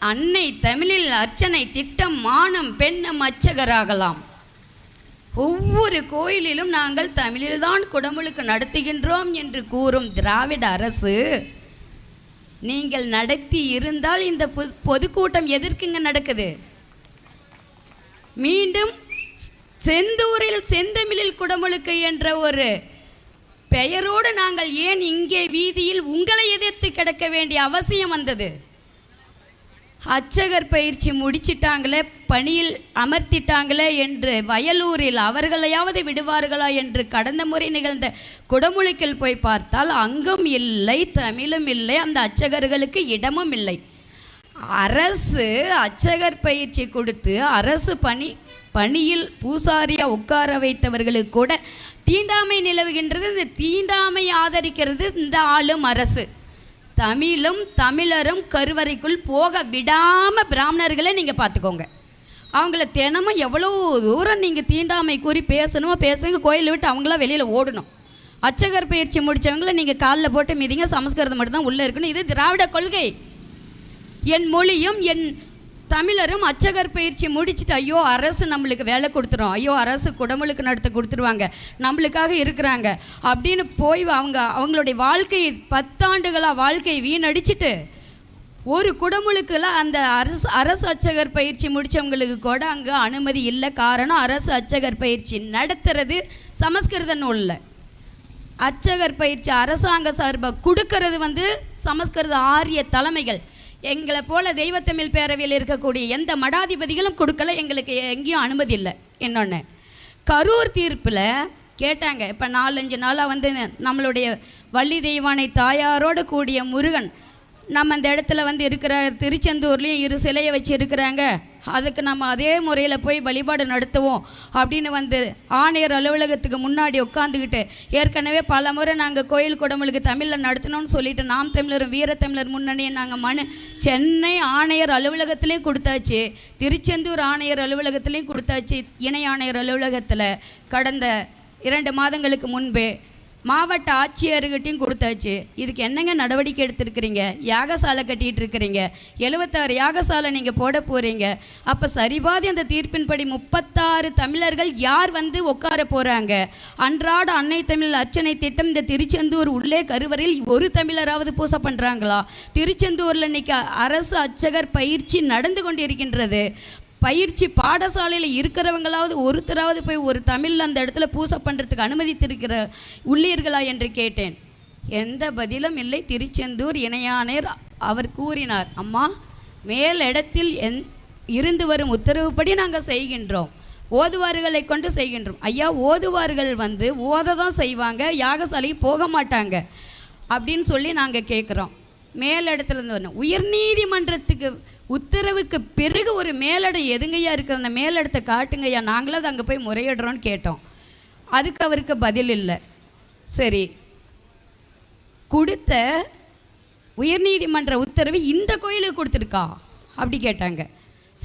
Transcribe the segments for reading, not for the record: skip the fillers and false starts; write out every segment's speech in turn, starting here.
அன்னை தமிழில் அர்ச்சனை திட்டம் மானம் பெண்ணும் அர்ச்சகராகலாம். ஒவ்வொரு கோயிலிலும் நாங்கள் தமிழில்தான் குடமுழுக்கு நடத்துகின்றோம் என்று கூறும் திராவிட அரசு நீங்கள் நடத்தி இருந்தால் இந்த பொதுக்கூட்டம் எதற்குங்க நடக்குது? மீண்டும் செந்தூரில் செந்தமிழில் குடமுழுக்கு என்ற ஒரு பெயரோடு நாங்கள் ஏன் இங்கே வீதியில் உங்களை எதிர்த்து கிடக்க வேண்டிய அவசியம் வந்தது? அர்ச்சகர் பயிற்சி முடிச்சிட்டாங்களே, பணியில் அமர்த்திட்டாங்களே என்று வயலூரில் அவர்களையாவது விடுவார்களா என்று கடந்த முறை நிகழ்ந்த குடமுழுக்கில் போய் பார்த்தால் அங்கும் இல்லை, தமிழும் இல்லை, அந்த அர்ச்சகர்களுக்கு இடமும் இல்லை. அரசு அர்ச்சகர் பயிற்சி கொடுத்து அரசு பணியில் பூசாரியாக உட்கார வைத்தவர்களுக்கு கூட தீண்டாமை நிலவுகின்றது. இந்த தீண்டாமை ஆதரிக்கிறது இந்த ஆளும் அரசு. தமிழும் தமிழரும் கருவறைக்குள் போக விடாமல் பிராமணர்களை நீங்கள் பார்த்துக்கோங்க. அவங்கள தினமும் எவ்வளோ தூரம் நீங்கள் தீண்டாமை கூறி பேசணுமோ பேசுங்க, கோயிலை விட்டு அவங்களாம் வெளியில் ஓடணும். அர்ச்சகர் பயிற்சி முடித்தவங்களை நீங்கள் காலில் போட்டு மீதிங்க, சமஸ்கிருதம் மட்டும்தான் உள்ளே இருக்கணும். இது திராவிட கொள்கை. என் மொழியும் என் தமிழரும் அர்ச்சகர் பயிற்சி முடிச்சுட்டு ஐயோ அரசு நம்மளுக்கு வேலை கொடுத்துரும், ஐயோ அரசு குடமுழுக்கு நடத்த கொடுத்துருவாங்க, நம்மளுக்காக இருக்கிறாங்க அப்படின்னு போய் அவங்களுடைய வாழ்க்கையை 10 ஆண்டுகளாக வாழ்க்கையை வீணடிச்சுட்டு ஒரு குடமுழுக்கில் அந்த அரசு அர்ச்சகர் பயிற்சி முடித்தவங்களுக்கு கூட அங்கே அனுமதி இல்லை. காரணம் அரசு அர்ச்சகர் பயிற்சி நடத்துறது சமஸ்கிருத நூலில். அர்ச்சகர் பயிற்சி அரசாங்க சார்பாக கொடுக்கறது சமஸ்கிருத ஆரிய தலைமைகள். எங்களை போல் தெய்வத்தமிழ் பேரவையில் இருக்கக்கூடிய எந்த மடாதிபதிகளும் கொடுக்கல, எங்களுக்கு எங்கேயும் அனுமதி இல்லை. இன்னொன்று, கரூர் தீர்ப்பில் கேட்டாங்க. இப்போ 4-5 நாளாக நம்மளுடைய வள்ளி தெய்வானை தாயாரோடு கூடிய முருகன் நம்ம அந்த இடத்துல இருக்கிற திருச்செந்தூர்லேயும் 2 சிலையை வச்சு இருக்கிறாங்க. அதுக்கு நம்ம அதே முறையில் போய் வழிபாடு நடத்துவோம் அப்படின்னு ஆணையர் அலுவலகத்துக்கு முன்னாடி உட்காந்துக்கிட்டு ஏற்கனவே பல முறை நாங்கள் கோயில் குடமுழுக்கு தமிழில் நடத்தணும்னு சொல்லிட்டு நாம் தமிழரும் வீரத்தமிழர் முன்னணியை நாங்கள் சென்னை ஆணையர் அலுவலகத்துலேயும் கொடுத்தாச்சு, திருச்செந்தூர் ஆணையர் அலுவலகத்துலேயும் கொடுத்தாச்சு, இணை ஆணையர் அலுவலகத்தில் கடந்த 2 மாதங்களுக்கு முன்பே மாவட்ட ஆட்சியர்கிட்டையும் கொடுத்தாச்சு. இதுக்கு என்னங்க நடவடிக்கை எடுத்துருக்கிறீங்க? யாகசாலை கட்டிகிட்டு இருக்கிறீங்க, 76 யாகசாலை நீங்கள் போட போகிறீங்க. அப்போ சரிபாதி அந்த தீர்ப்பின்படி 36 தமிழர்கள் யார் உட்கார போகிறாங்க? அன்றாட அன்னை தமிழ் அர்ச்சனை திட்டம் இந்த திருச்செந்தூர் உள்ளே கருவறையில் ஒரு தமிழராவது பூசை பண்ணுறாங்களா? திருச்செந்தூரில் இன்றைக்கி அரசு அர்ச்சகர் பயிற்சி நடந்து கொண்டிருக்கின்றது. பயிற்சி பாடசாலையில் இருக்கிறவங்களாவது ஒருத்தராவது போய் ஒரு தமிழில் அந்த இடத்துல பூசை பண்ணுறதுக்கு அனுமதித்திருக்கிற உள்ளீர்களா என்று கேட்டேன். எந்த பதிலும் இல்லை. திருச்செந்தூர் இணையாணையர் அவர் கூறினார், அம்மா மேலிடத்தில் இருந்து வரும் உத்தரவுப்படி நாங்கள் செய்கின்றோம், ஓதுவார்களை கொண்டு செய்கின்றோம். ஐயா, ஓதுவார்கள் ஓத தான் செய்வாங்க, யாகசாலைக்கு போக மாட்டாங்க அப்படின்னு சொல்லி நாங்கள் கேட்குறோம். மேலிடத்துலேருந்து வரணும். உயர்நீதிமன்றத்துக்கு உத்தரவுக்கு பிறகு ஒரு மேலிடம் எதுங்கய்யா இருக்குது? அந்த மேலிடத்தை காட்டுங்கய்யா, நாங்களும் அங்கே போய் முறையிடுறோன்னு கேட்டோம். அதுக்கு அவருக்கு பதில் இல்லை. சரி, கொடுத்த உயர்நீதிமன்ற உத்தரவு இந்த கோயிலுக்கு கொடுத்துருக்கா அப்படி கேட்டாங்க.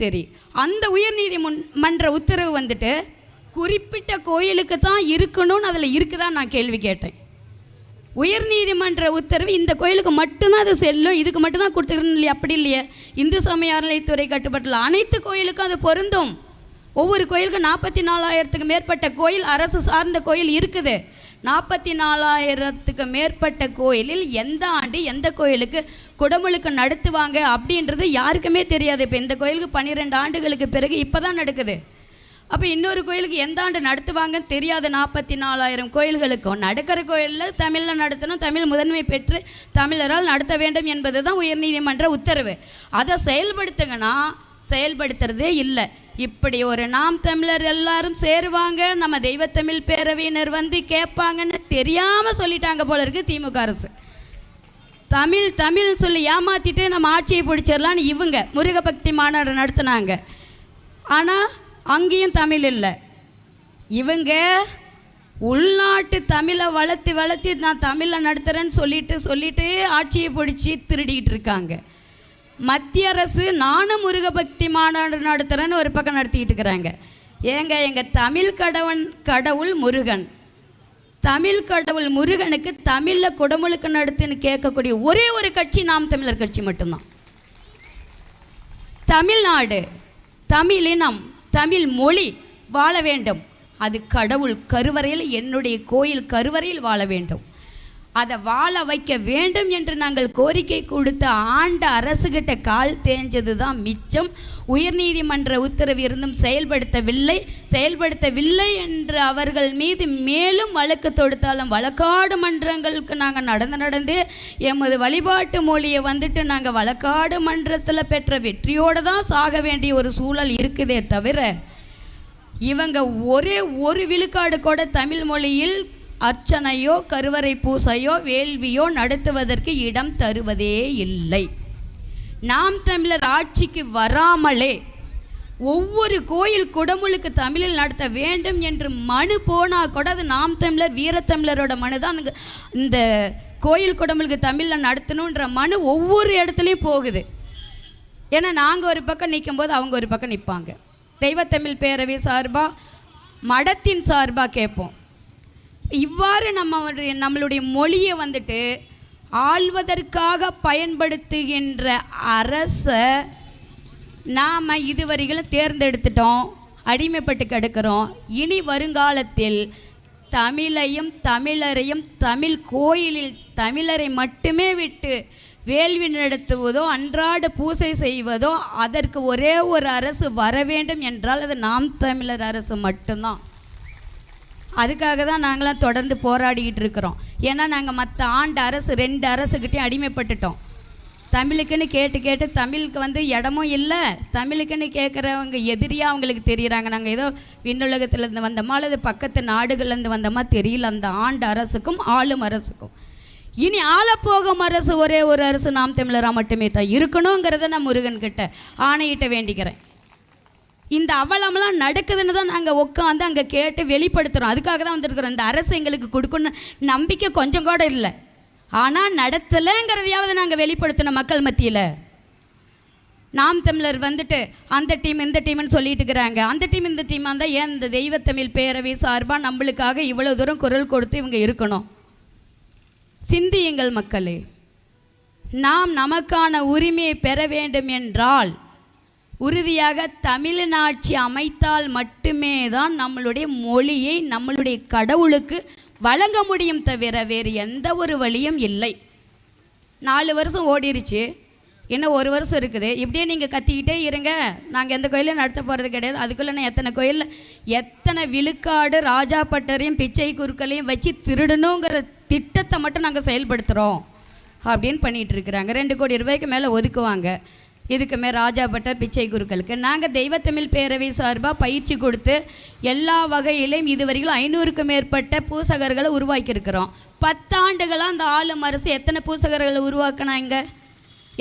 சரி, அந்த உயர்நீதிமன்ற உத்தரவு குறிப்பிட்ட கோயிலுக்கு தான் இருக்கணும்னு அதில் இருக்குதா நான் கேள்வி கேட்டேன். உயர்நீதிமன்ற உத்தரவு இந்த கோயிலுக்கு மட்டும்தான் அது செல்லும், இதுக்கு மட்டும்தான் கொடுத்துருக்கணும் இல்லையா? அப்படி இல்லையே. இந்து சமய அறநிலைத்துறை கட்டுப்பட்டுள்ள அனைத்து கோயிலுக்கும் அது பொருந்தும். ஒவ்வொரு கோயிலுக்கும் 44,000க்கு மேற்பட்ட கோயில் அரசு சார்ந்த கோயில் இருக்குது. 44,000க்கு மேற்பட்ட கோயிலில் எந்த ஆண்டு எந்த கோயிலுக்கு குடமுழுக்கு நடத்துவாங்க அப்படின்றது யாருக்குமே தெரியாது. இப்போ இந்த கோயிலுக்கு 12 ஆண்டுகளுக்கு பிறகு இப்போ தான் நடக்குது. அப்போ இன்னொரு கோயிலுக்கு எந்த ஆண்டு நடத்துவாங்கன்னு தெரியாத 44,000 கோயில்களுக்கும் நடக்கிற கோயிலில் தமிழில் நடத்தணும், தமிழ் முதன்மை பெற்று தமிழரால் நடத்த வேண்டும் என்பது தான் உயர்நீதிமன்ற உத்தரவு. அதை செயல்படுத்துங்கன்னா செயல்படுத்துறதே இல்லை. இப்படி ஒரு நாம் தமிழர் எல்லாரும் சேருவாங்க, நம்ம தெய்வத்தமிழ் பேரவையினர் கேட்பாங்கன்னு தெரியாமல் சொல்லிட்டாங்க போல இருக்குது திமுக அரசு. தமிழ் சொல்லி ஏமாற்றிட்டு நம்ம ஆட்சியை பிடிச்சிடலான்னு இவங்க முருகபக்தி மாநாடு நடத்தினாங்க. ஆனால் அங்கேயும் தமிழ் இல்லை. இவங்க உள்நாட்டு தமிழை வளர்த்தி நான் தமிழை நடத்துகிறேன்னு சொல்லிட்டு ஆட்சியை பிடிச்சி திருடிக்கிட்டு இருக்காங்க. மத்திய அரசு நானும் முருகபக்தி மாநாடு நடத்துகிறேன்னு ஒரு பக்கம் நடத்திக்கிட்டு இருக்கிறாங்க. எங்கள் தமிழ் கடவுள் முருகன், தமிழ் கடவுள் முருகனுக்கு தமிழில் குடமுழுக்கு நடத்துன்னு கேட்கக்கூடிய ஒரே ஒரு கட்சி நாம் தமிழர் கட்சி மட்டும்தான். தமிழ்நாடு, தமிழினம், தமிழ் மொழி வாழ வேண்டும். அது கடவுள் கருவறையில், என்னுடைய கோயில் கருவறையில் வாழ வேண்டும். அதை வாழ வைக்க வேண்டும் என்று நாங்கள் கோரிக்கை கொடுத்த ஆண்ட அரசுகிட்ட கால் தேஞ்சது தான் மிச்சம். உயர்நீதிமன்ற உத்தரவு இருந்தும் செயல்படுத்தவில்லை என்று அவர்கள் மீது மேலும் வழக்கு தொடுத்தாலும் வழக்காடு மன்றங்களுக்கு நாங்கள் நடந்து எமது வழிபாட்டு மொழியை வந்துட்டு நாங்கள் வழக்காடு மன்றத்தில் பெற்ற வெற்றியோடு தான் சாக வேண்டிய ஒரு சூழல் இருக்குதே தவிர, இவங்க ஒரு விழுக்காடு கூட தமிழ் மொழியில் அர்ச்சனையோ கருவறை பூசையோ வேள்வியோ நடத்துவதற்கு இடம் தருவதே இல்லை. நாம் தமிழர் ஆட்சிக்கு வராமலே ஒவ்வொரு கோயில் குடமுழுக்கு தமிழில் நடத்த வேண்டும் என்று மனு போனால் கூட அது நாம் தமிழர் வீரத்தமிழரோட மனு தான். இந்த கோயில் குடமுழுக்கு தமிழில் நடத்தணுன்ற மனு ஒவ்வொரு இடத்துலையும் போகுது. ஏன்னா நாங்கள் ஒரு பக்கம் நிற்கும்போது அவங்க ஒரு பக்கம் நிற்பாங்க. தெய்வத்தமிழ் பேரவை சார்பாக, மடத்தின் சார்பாக கேட்போம். இவ்வாறு நம்மளுடைய மொழியை வந்துட்டு ஆள்வதற்காக பயன்படுத்துகின்ற அரசை நாம் இதுவரைகளும் தேர்ந்தெடுத்துட்டோம், அடிமைப்பட்டு கிடக்கிறோம். இனி வருங்காலத்தில் தமிழையும் தமிழரையும் தமிழ் கோயிலில் தமிழரை மட்டுமே விட்டு வேள்வி நடத்துவதோ அன்றாட பூசை செய்வதோ அதற்கு ஒரே ஒரு அரசு வர வேண்டும் என்றால் அது நாம் தமிழர் அரசு மட்டும்தான். அதுக்காக தான் நாங்களாம் தொடர்ந்து போராடிக்கிட்டு இருக்கிறோம். ஏன்னா நாங்கள் மற்ற ஆண்ட அரசு 2 அரசுக்கிட்டையும் அடிமைப்பட்டுட்டோம். தமிழுக்குன்னு கேட்டு தமிழுக்கு வந்து இடமும் இல்லை. தமிழுக்குன்னு கேட்குறவங்க எதிரியாக அவங்களுக்கு தெரியுறாங்க. நாங்கள் ஏதோ விண்ணுலகத்துலேருந்து வந்தோமா அல்லது பக்கத்து நாடுகள்லேருந்து வந்தோமா தெரியல. அந்த ஆண்ட அரசுக்கும் ஆளும் அரசுக்கும் இனி ஆளப்போகும் அரசு ஒரே ஒரு அரசு நாம் தமிழராக மட்டுமே தான் இருக்கணுங்கிறத நான் முருகன்கிட்ட ஆணையிட்ட வேண்டிக்கிறேன். இந்த அவலமெல்லாம் நடக்குதுன்னு தான் நாங்கள் உட்காந்து அங்கே கேட்டு வெளிப்படுத்துகிறோம். அதுக்காக தான் வந்துருக்குறோம். இந்த அரசு எங்களுக்கு கொடுக்கணும் நம்பிக்கை கொஞ்சம் கூட இல்லை. ஆனால் நடத்தலைங்கிறதையாவது நாங்கள் வெளிப்படுத்தணும் மக்கள் மத்தியில். நாம் தமிழர் வந்துட்டு அந்த டீம் இந்த டீம்னு சொல்லிட்டு இருக்கிறாங்க. அந்த டீம் இந்த டீமாக இருந்தால் ஏன் இந்த தெய்வத்தமிழ் பேரவை சார்பாக நம்மளுக்காக இவ்வளோ தூரம் குரல் கொடுத்து இவங்க இருக்கணும்? சிந்தியுங்கள் மக்களே. நாம் நமக்கான உரிமையை பெற வேண்டும் என்றால் உறுதியாக தமிழ்நாட்சி அமைத்தால் மட்டுமே தான் நம்மளுடைய மொழியை நம்மளுடைய கடவுளுக்கு வழங்க முடியும், தவிர வேறு எந்த ஒரு வழியும் இல்லை. 4 வருஷம் ஓடிருச்சு, இன்னும் 1 வருஷம் இருக்குது. இப்படியே நீங்கள் கத்திக்கிட்டே இருங்க, நாங்கள் எந்த கோயிலையும் நடத்த போகிறது கிடையாது. அதுக்குள்ளே எத்தனை கோயிலில் எத்தனை விழுக்காடு ராஜா பட்டரையும் பிச்சை குருக்களையும் வச்சு திருடணுங்கிற திட்டத்தை மட்டும் நாங்கள் செயல்படுத்துகிறோம் அப்படின்னு பண்ணிகிட்டு இருக்கிறாங்க. 2 கோடி ரூபாய்க்கு மேலே ஒதுக்குவாங்க இதுக்கு மேலே ராஜா பட்டர் பிச்சை குருக்களுக்கு. நாங்கள் தெய்வத்தமிழ் பேரவை சார்பாக பயிற்சி கொடுத்து எல்லா வகையிலையும் இதுவரைக்கும் 500க்கும் மேற்பட்ட பூசகர்களை உருவாக்கியிருக்கிறோம். 10 ஆண்டுகளாக அந்த ஆளும் அரசு எத்தனை பூசகர்களை உருவாக்கினாங்க?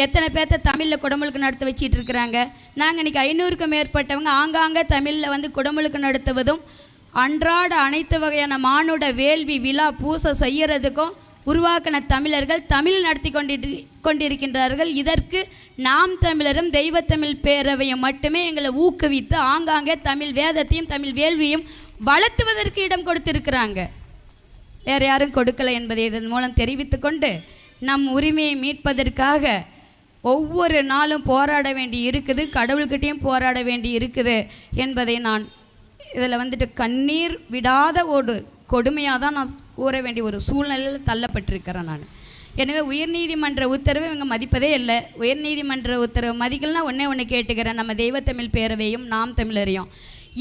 எத்தனை பேர்த்த தமிழில் குடமுழுக்கு நடத்த வச்சிட்டு இருக்கிறாங்க? நாங்கள் இன்றைக்கி 500க்கும் மேற்பட்டவங்க ஆங்காங்கே தமிழில் வந்து குடமுழுக்கு நடத்துவதும் அன்றாட அனைத்து வகையான மானுட வேள்வி விழா பூசை செய்கிறதுக்கும் உருவாக்கின தமிழர்கள் தமிழ் நடத்தி கொண்டிருக்கின்றார்கள். இதற்கு நாம் தமிழரும் தெய்வத்தமிழ் பேரவையும் மட்டுமே எங்களை ஊக்குவித்து ஆங்காங்கே தமிழ் வேதத்தையும் தமிழ் வேள்வியும் வளர்த்துவதற்கு இடம் கொடுத்திருக்கிறாங்க. வேறு யாரும் கொடுக்கலை என்பதை இதன் மூலம் தெரிவித்து கொண்டு நம் உரிமையை மீட்பதற்காக ஒவ்வொரு நாளும் போராட வேண்டி இருக்குது, கடவுள்கிட்டையும் போராட வேண்டி இருக்குது என்பதை நான் இதில் வந்துட்டு கண்ணீர் விடாத ஒரு கொடுமையாக தான் நான் கூற வேண்டிய ஒரு சூழ்நிலையில் தள்ளப்பட்டிருக்கிறேன் நான். எனவே உயர்நீதிமன்ற உத்தரவை இவங்க மதிப்பதே இல்லை. உயர்நீதிமன்ற உத்தரவு மதிக்கலன்னா ஒன்று கேட்டுக்கிறேன், நம்ம தெய்வத்தமிழ் பேரவையும் நாம் தமிழரையும்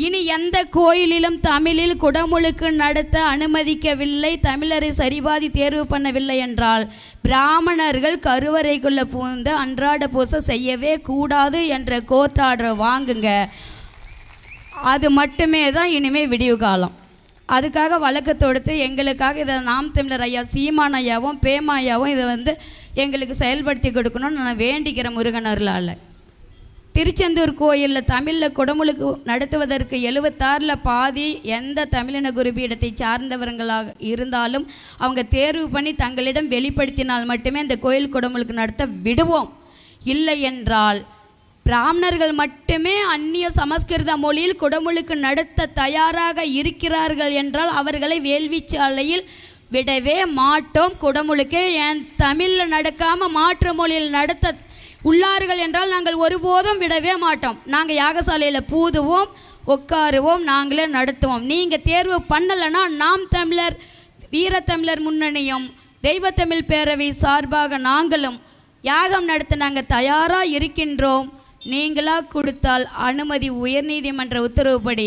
இனி எந்த கோயிலிலும் தமிழில் குடமுழுக்கு நடத்த அனுமதிக்கவில்லை, தமிழரை சரிபாதி தேர்வு பண்ணவில்லை என்றால் பிராமணர்கள் கருவறைக்குள்ளே பூந்து அன்றாட பூசை செய்யவே கூடாது என்ற கோர்ட் ஆர்டர் வாங்குங்க. அது மட்டுமே தான் இனிமேல் விடிவு காலம். அதுக்காக வழக்கு தொடுத்து எங்களுக்காக இதை நாம் தமிழர் ஐயா சீமான் ஐயாவும் பேமாயாவும் இதை வந்து எங்களுக்கு செயல்படுத்தி கொடுக்கணும்னு நான் வேண்டிக்கிறேன் முருகனர்களால். திருச்செந்தூர் கோயிலில் தமிழில் குடமுழுக்கு நடத்துவதற்கு 76ல் பாதி எந்த தமிழின குருபீடத்தை சார்ந்தவர்களாக இருந்தாலும் அவங்க தேர்வு பண்ணி தங்களிடம் வெளிப்படுத்தினால் மட்டுமே இந்த கோயில் குடமுழுக்கு நடத்த விடுவோம். இல்லை என்றால் பிராமணர்கள் மட்டுமே அந்நிய சமஸ்கிருத மொழியில் குடமுழுக்கு நடத்த தயாராக இருக்கிறார்கள் என்றால் அவர்களை வேள்விச்சாலையில் விடவே மாட்டோம். குடமுழுக்கே ஏன் தமிழில் நடக்காமல் மாற்று மொழியில் நடத்த உள்ளார்கள் என்றால் நாங்கள் ஒருபோதும் விடவே மாட்டோம். நாங்கள் யாகசாலையில் பூதுவோம், உட்காருவோம், நாங்களே நடத்துவோம். நீங்கள் தேர்வு பண்ணலைன்னா நாம் தமிழர் வீரத்தமிழர் முன்னணியும் தெய்வத்தமிழ் பேரவை சார்பாக நாங்களும் யாகம் நடத்த நாங்கள் தயாராக இருக்கின்றோம். நீங்களாக கொடுத்தால் அனுமதி உயர்நீதிமன்ற உத்தரவுப்படி,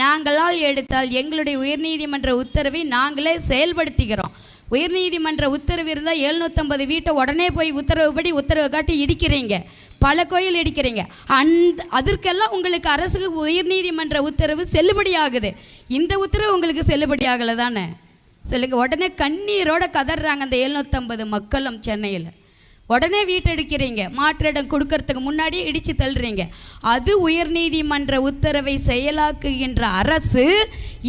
நாங்களால் எடுத்தால் எங்களுடைய உயர்நீதிமன்ற உத்தரவை நாங்களே செயல்படுத்திக்கிறோம். உயர்நீதிமன்ற உத்தரவு இருந்தால் 750 வீட்டை உடனே போய் உத்தரவுப்படி உத்தரவை காட்டி இடிக்கிறீங்க, பல கோயில் இடிக்கிறீங்க. அதற்கெல்லாம் உங்களுக்கு அரசுக்கு உயர்நீதிமன்ற உத்தரவு செல்லுபடியாகுது. இந்த உத்தரவு உங்களுக்கு செல்லுபடியாகலை தானே? சொல்லுங்க. உடனே கண்ணீரோட கதறாங்க அந்த 750 மக்களும் சென்னையில். உடனே வீட்டை எடுக்கிறீங்க, மாற்றிடம் கொடுக்கறதுக்கு முன்னாடியே இடித்து தள்ளுறீங்க. அது உயர்நீதிமன்ற உத்தரவை செயலாக்குகின்ற அரசு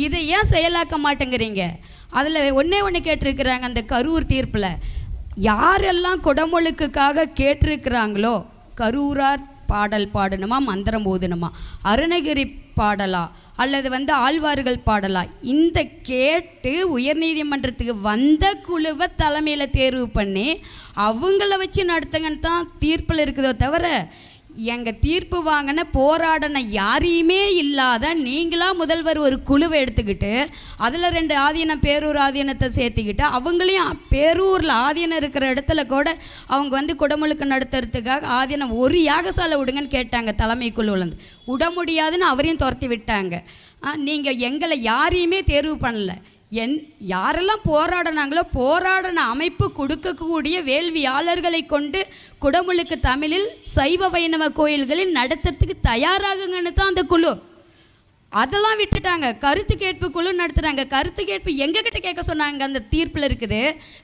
இதை ஏன் செயலாக்க மாட்டேங்கிறீங்க? அதில் ஒன்று கேட்டிருக்கிறாங்க. அந்த கரூர் தீர்ப்பில் யாரெல்லாம் குடமுழுக்குக்காக கேட்டிருக்கிறாங்களோ, கரூரார் பாடல் பாடணுமா, மந்திரம் ஓதணுமா, அருணகிரி பாடலா அல்லது ஆழ்வார்கள் பாடலா, இந்த கேட்டு உயர்நீதிமன்றத்துக்கு வந்த குழுவை தலைமையில் தேர்வு பண்ணி அவங்கள வச்சு நடத்துங்கன்னு தான் தீர்ப்பில் இருக்குதோ தவிர, எங்கள் தீர்ப்பு வாங்கின போராடின யாரையுமே இல்லாத நீங்களாக முதல்வர் ஒரு குழுவை எடுத்துக்கிட்டு அதில் 2 ஆதீனம் பேரூர் ஆதீனத்தை சேர்த்துக்கிட்டு அவங்களையும் பேரூரில் ஆதீனம் இருக்கிற இடத்துல கூட அவங்க குடமுழுக்கு நடத்துறதுக்காக ஆதீனம் ஒரு யாகசாலை விடுங்கன்னு கேட்டாங்க. தலைமை குழுவிலேருந்து விட முடியாதுன்னு அவரையும் துரத்தி விட்டாங்க. நீங்கள் எங்களை யாரையுமே தேர்வு பண்ணலை. யாரெல்லாம் போராடினாங்களோ போராடின அமைப்பு கொடுக்கக்கூடிய வேள்வியாளர்களை கொண்டு குடமுழுக்கு தமிழில் சைவ வைணவ கோயில்களில் நடத்துறதுக்கு தயாராகுங்கன்னு தான் அந்த குழு. அதெல்லாம் விட்டுட்டாங்க. கருத்து கேட்பு குழு நடத்துகிறாங்க. கருத்து கேட்பு எங்ககிட்ட கேட்க சொன்னாங்க, அந்த தீர்ப்பில் இருக்குது.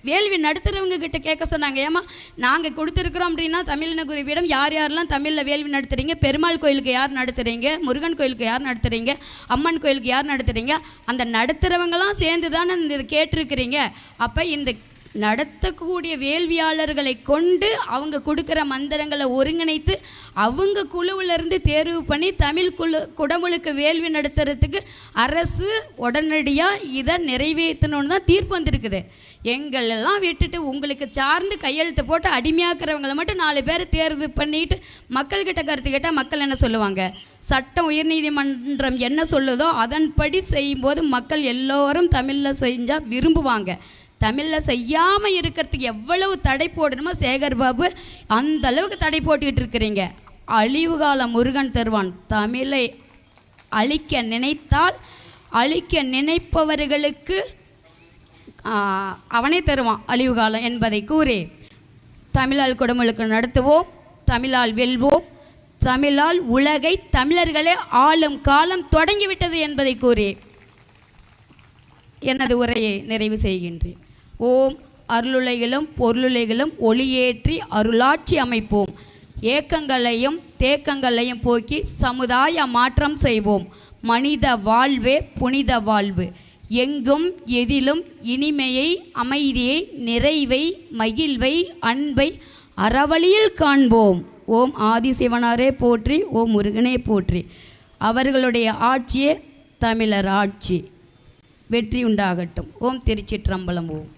வேள்வி நடத்துகிறவங்க கிட்ட கேட்க சொன்னாங்க. ஏமா நாங்கள் கொடுத்துருக்குறோம் அப்படின்னா தமிழின குருவிடம் யார் யாரெல்லாம் தமிழில் வேள்வி நடத்துகிறீங்க, பெருமாள் கோயிலுக்கு யார் நடத்துகிறீங்க, முருகன் கோயிலுக்கு யார் நடத்துகிறீங்க, அம்மன் கோயிலுக்கு யார் நடத்துகிறீங்க, அந்த நடத்துகிறவங்களாம் சேர்ந்து தானே இந்த கேட்டிருக்கிறீங்க. அப்போ இந்த நடத்தக்கூடிய வேள்வியாளர்களை கொண்டு அவங்க கொடுக்குற மந்திரங்களை ஒருங்கிணைத்து அவங்க குழுவிலிருந்து தேர்வு பண்ணி தமிழ் குடமுழுக்கு வேள்வி நடத்துறதுக்கு அரசு உடனடியாக இதை நிறைவேற்றணும்னு தான் தீர்ப்பு வந்திருக்குது. எங்களெல்லாம் விட்டுட்டு உங்களுக்கு சார்ந்து கையெழுத்து போட்டு அடிமையாக்குறவங்களை மட்டும் 4 பேர் தேர்வு பண்ணிட்டு மக்கள்கிட்ட கருத்து கேட்டால் மக்கள் என்ன சொல்லுவாங்க? சட்டம் உயர்நீதிமன்றம் என்ன சொல்லுதோ அதன்படி செய்யும்போது மக்கள் எல்லோரும் தமிழில் செஞ்சால் விரும்புவாங்க. தமிழில் செய்யாமல் இருக்கிறதுக்கு எவ்வளவு தடை போடணுமோ சேகர் பாபு அந்த அளவுக்கு தடை போட்டுக்கிட்டு இருக்கிறீங்க. அழிவு காலம் முருகன் தருவான். தமிழை அழிக்க நினைத்தால் அழிக்க நினைப்பவர்களுக்கு அவனே தருவான் அழிவு காலம் என்பதை கூறி, தமிழால் குடமுழுக்கு நடத்துவோம், தமிழால் வெல்வோம், தமிழால் உலகை தமிழர்களே ஆளும் காலம் தொடங்கிவிட்டது என்பதை கூறி எனது உரையை நிறைவு செய்கின்றேன். ஓம் அருளுலைகளும் பொருளுலைகளும் ஒளியேற்றி அருளாட்சி அமைப்போம். ஏக்கங்களையும் தேக்கங்களையும் போக்கி சமுதாய மாற்றம் செய்வோம். மனித வாழ்வே புனித வாழ்வு. எங்கும் எதிலும் இனிமையை, அமைதியை, நிறைவை, மகிழ்வை, அன்பை அறவழியில் காண்போம். ஓம் ஆதிசிவனாரே போற்றி, ஓம் முருகனே போற்றி. அவர்களுடைய ஆட்சியே தமிழர் ஆட்சி. வெற்றி உண்டாகட்டும். ஓம் திருச்சிற்றம்பலம். ஓம்